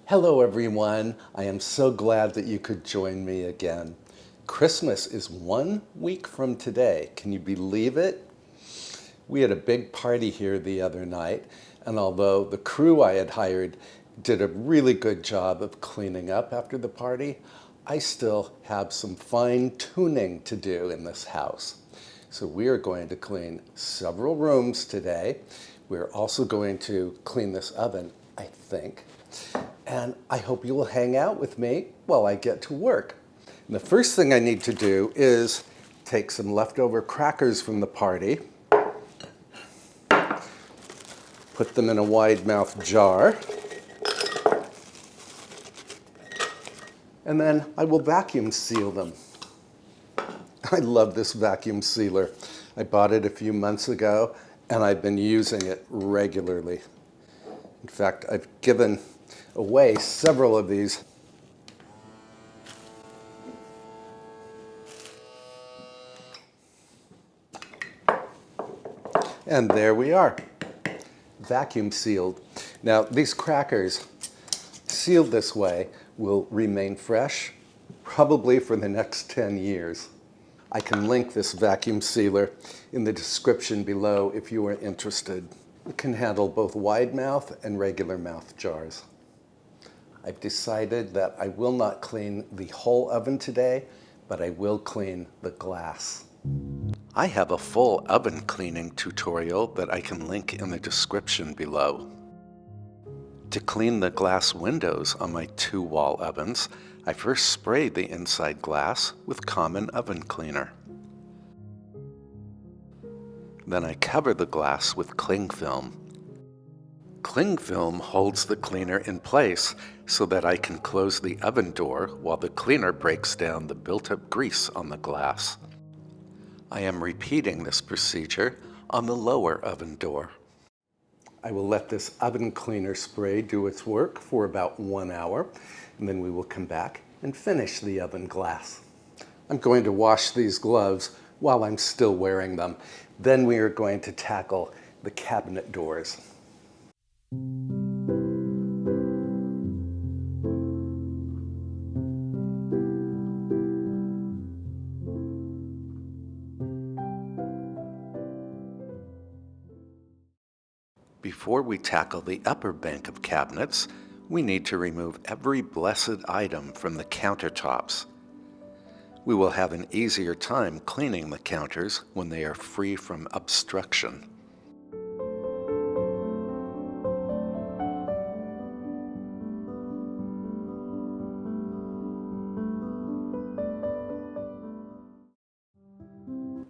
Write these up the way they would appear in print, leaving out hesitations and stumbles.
Hello everyone, I am so glad that you could join me again. Christmas is 1 week from today. Can you believe it? We had a big party here the other night, and although the crew I had hired did a really good job of cleaning up after the party, I still have some fine tuning to do in this house. So we are going to clean several rooms today. We're also going to clean this oven, I think. And I hope you will hang out with me while I get to work. And the first thing I need to do is take some leftover crackers from the party, put them in a wide-mouthed jar, and then I will vacuum seal them. I love this vacuum sealer. I bought it a few months ago, and I've been using it regularly. In fact, I've given away several of these. And there we are, vacuum sealed. Now, these crackers, sealed this way, will remain fresh, probably for the next 10 years. I can link this vacuum sealer in the description below if you are interested. It can handle both wide mouth and regular mouth jars. I've decided that I will not clean the whole oven today, but I will clean the glass. I have a full oven cleaning tutorial that I can link in the description below. To clean the glass windows on my 2-wall ovens, I first spray the inside glass with common oven cleaner. Then I cover the glass with cling film. Cling film holds the cleaner in place so that I can close the oven door while the cleaner breaks down the built-up grease on the glass. I am repeating this procedure on the lower oven door. I will let this oven cleaner spray do its work for about 1 hour, and then we will come back and finish the oven glass. I'm going to wash these gloves while I'm still wearing them. Then we are going to tackle the cabinet doors. Before we tackle the upper bank of cabinets, we need to remove every blessed item from the countertops. We will have an easier time cleaning the counters when they are free from obstruction.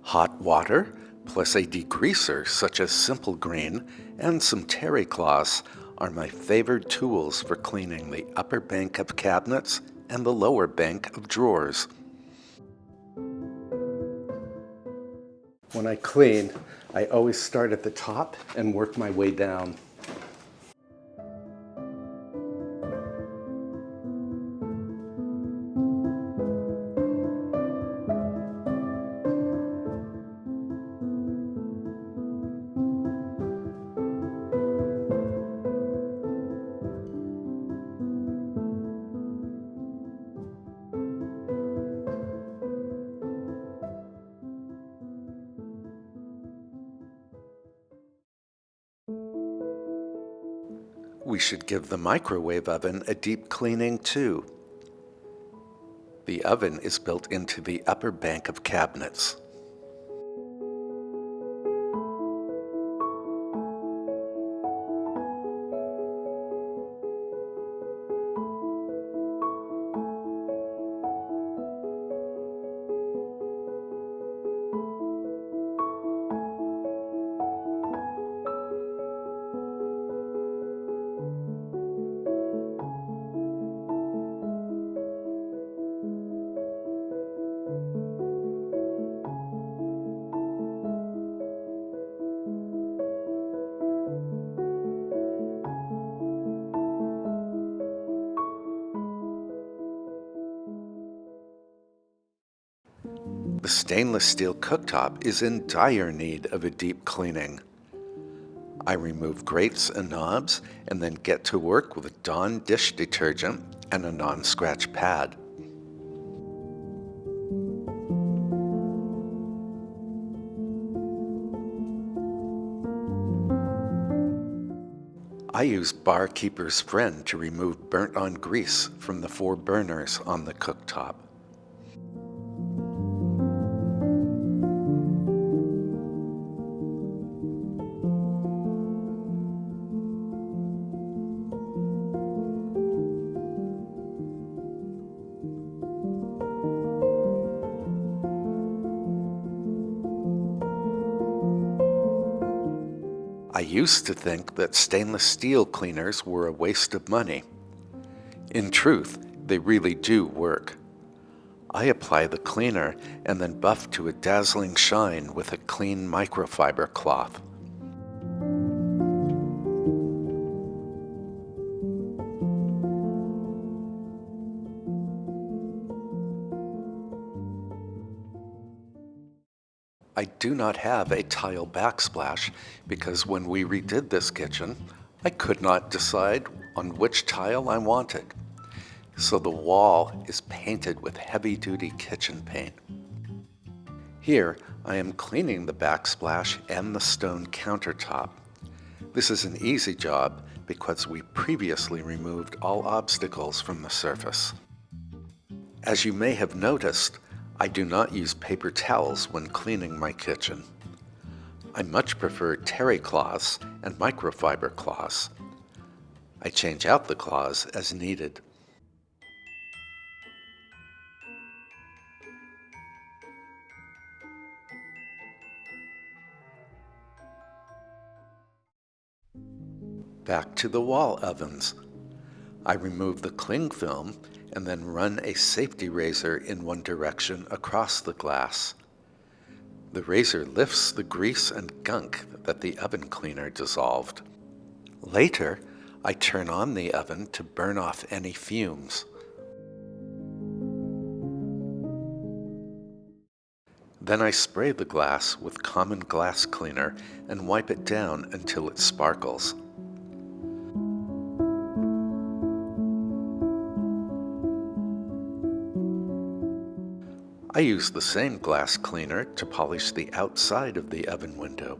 Hot water, plus a degreaser such as Simple Green and some terry cloths are my favorite tools for cleaning the upper bank of cabinets and the lower bank of drawers. When I clean, I always start at the top and work my way down. We should give the microwave oven a deep cleaning too. The oven is built into the upper bank of cabinets. The stainless steel cooktop is in dire need of a deep cleaning. I remove grates and knobs and then get to work with Dawn dish detergent and a non-scratch pad. I use Barkeeper's Friend to remove burnt-on grease from the 4 burners on the cooktop. I used to think that stainless steel cleaners were a waste of money. In truth, they really do work. I apply the cleaner and then buff to a dazzling shine with a clean microfiber cloth. I do not have a tile backsplash because when we redid this kitchen, I could not decide on which tile I wanted. So the wall is painted with heavy-duty kitchen paint. Here, I am cleaning the backsplash and the stone countertop. This is an easy job because we previously removed all obstacles from the surface. As you may have noticed, I do not use paper towels when cleaning my kitchen. I much prefer terry cloths and microfiber cloths. I change out the cloths as needed. Back to the wall ovens. I remove the cling film and then run a safety razor in one direction across the glass. The razor lifts the grease and gunk that the oven cleaner dissolved. Later, I turn on the oven to burn off any fumes. Then I spray the glass with common glass cleaner and wipe it down until it sparkles. I use the same glass cleaner to polish the outside of the oven window.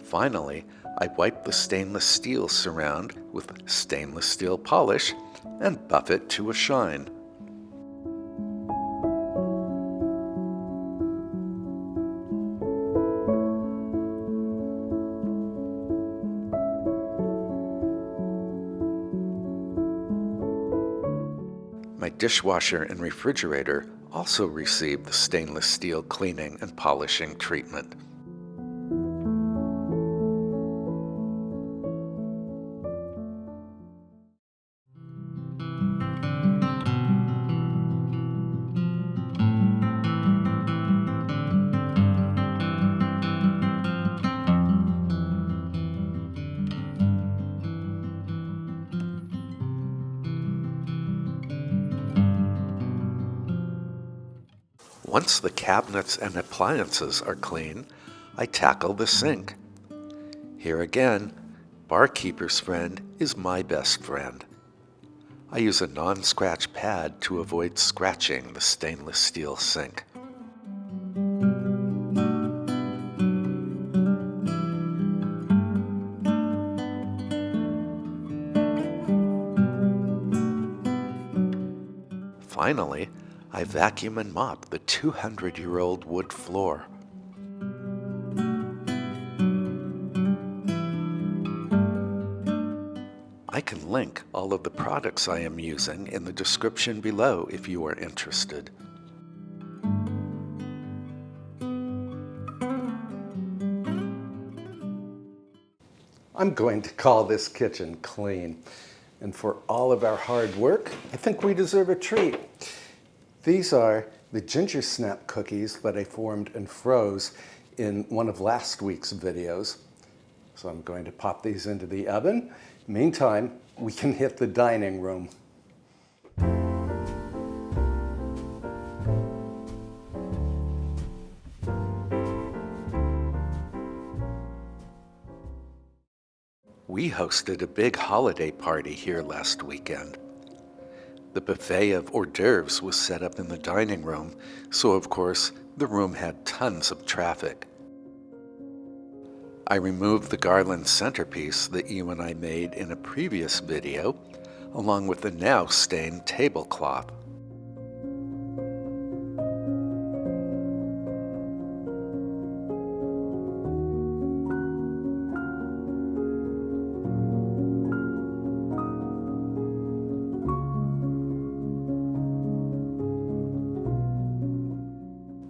Finally, I wipe the stainless steel surround with stainless steel polish and buff it to a shine. My dishwasher and refrigerator also received the stainless steel cleaning and polishing treatment. Once the cabinets and appliances are clean, I tackle the sink. Here again, Barkeeper's Friend is my best friend. I use a non-scratch pad to avoid scratching the stainless steel sink. Finally, I vacuum and mop the 200-year-old wood floor. I can link all of the products I am using in the description below if you are interested. I'm going to call this kitchen clean. And for all of our hard work, I think we deserve a treat. These are the ginger snap cookies that I formed and froze in one of last week's videos. So I'm going to pop these into the oven. Meantime, we can hit the dining room. We hosted a big holiday party here last weekend. The buffet of hors d'oeuvres was set up in the dining room, so of course the room had tons of traffic. I removed the garland centerpiece that you and I made in a previous video, along with the now stained tablecloth.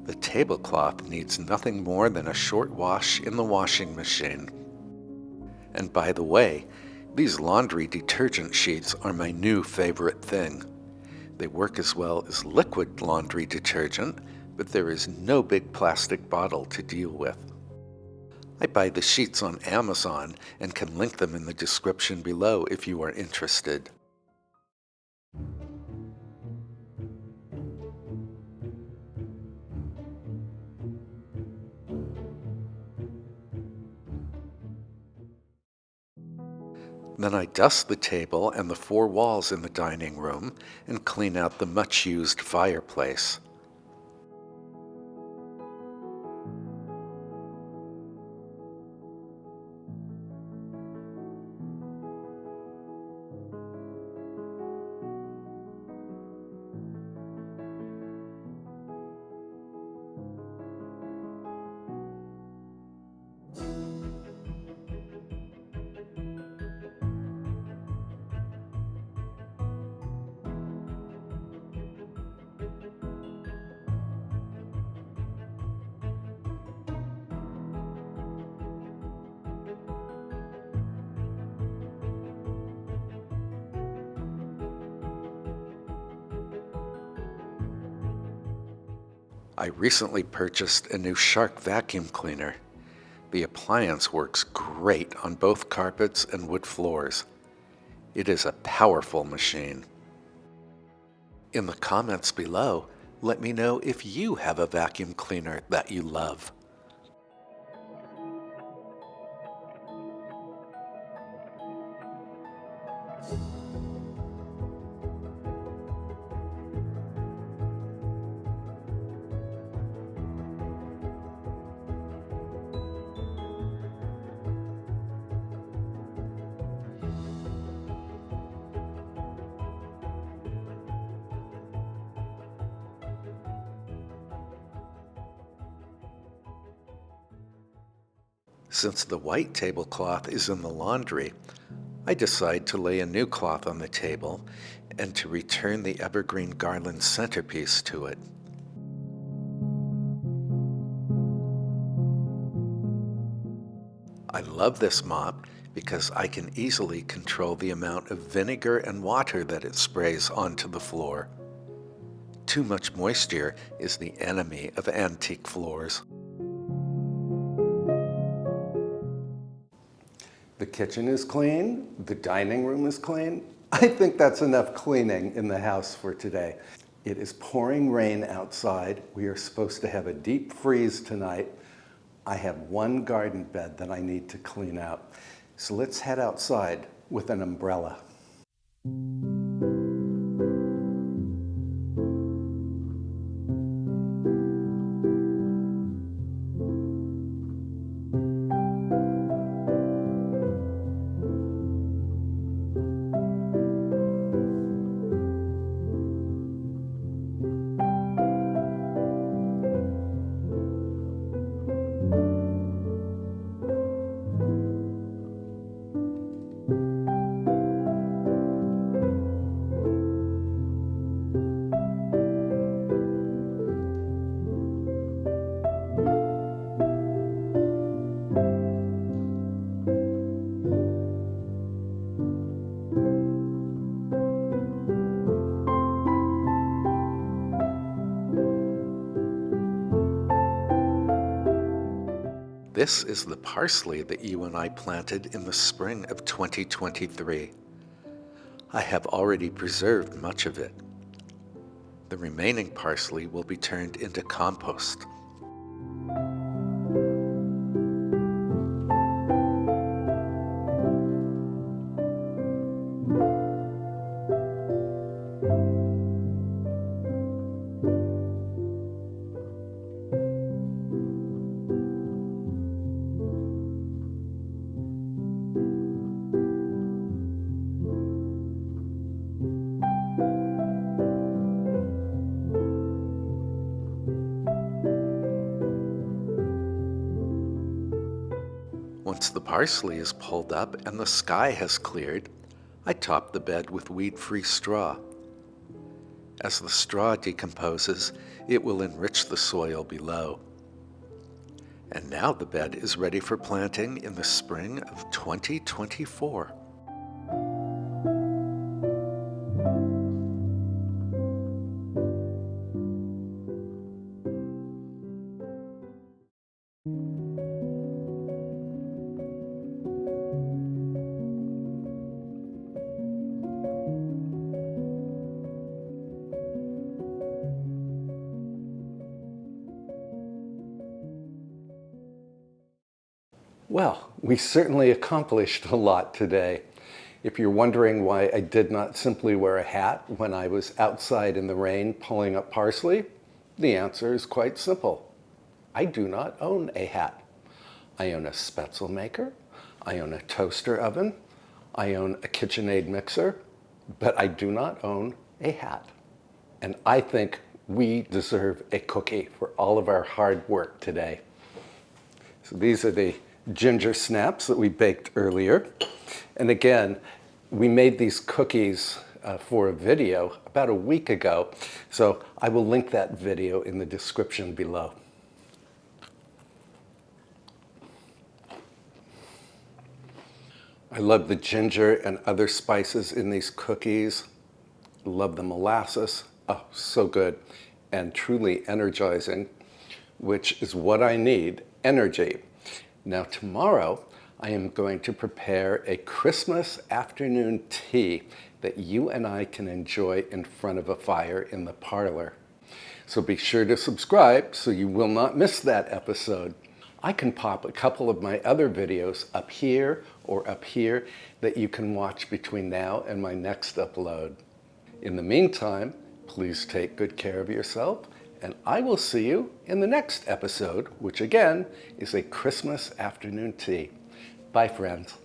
The tablecloth needs nothing more than a short wash in the washing machine. And by the way, these laundry detergent sheets are my new favorite thing. They work as well as liquid laundry detergent, but there is no big plastic bottle to deal with. I buy the sheets on Amazon and can link them in the description below if you are interested. Then I dust the table and the 4 walls in the dining room and clean out the much-used fireplace. I recently purchased a new Shark vacuum cleaner. The appliance works great on both carpets and wood floors. It is a powerful machine. In the comments below, let me know if you have a vacuum cleaner that you love. Since the white tablecloth is in the laundry, I decide to lay a new cloth on the table and to return the evergreen garland centerpiece to it. I love this mop because I can easily control the amount of vinegar and water that it sprays onto the floor. Too much moisture is the enemy of antique floors. The kitchen is clean, the dining room is clean. I think that's enough cleaning in the house for today. It is pouring rain outside. We are supposed to have a deep freeze tonight. I have one garden bed that I need to clean out. So let's head outside with an umbrella. This is the parsley that you and I planted in the spring of 2023. I have already preserved much of it. The remaining parsley will be turned into compost. Once the parsley is pulled up and the sky has cleared, I top the bed with weed-free straw. As the straw decomposes, it will enrich the soil below. And now the bed is ready for planting in the spring of 2024. Well, we certainly accomplished a lot today. If you're wondering why I did not simply wear a hat when I was outside in the rain pulling up parsley, the answer is quite simple. I do not own a hat. I own a Spetzel maker, I own a toaster oven, I own a KitchenAid mixer, but I do not own a hat. And I think we deserve a cookie for all of our hard work today. So these are the ginger snaps that we baked earlier. And again, we made these cookies for a video about a week ago. So I will link that video in the description below. I love the ginger and other spices in these cookies. Love the molasses. Oh, so good. And truly energizing, which is what I need, energy. Now tomorrow, I am going to prepare a Christmas afternoon tea that you and I can enjoy in front of a fire in the parlor. So be sure to subscribe so you will not miss that episode. I can pop a couple of my other videos up here or up here that you can watch between now and my next upload. In the meantime, please take good care of yourself, and I will see you in the next episode, which again is a Christmas afternoon tea. Bye, friends.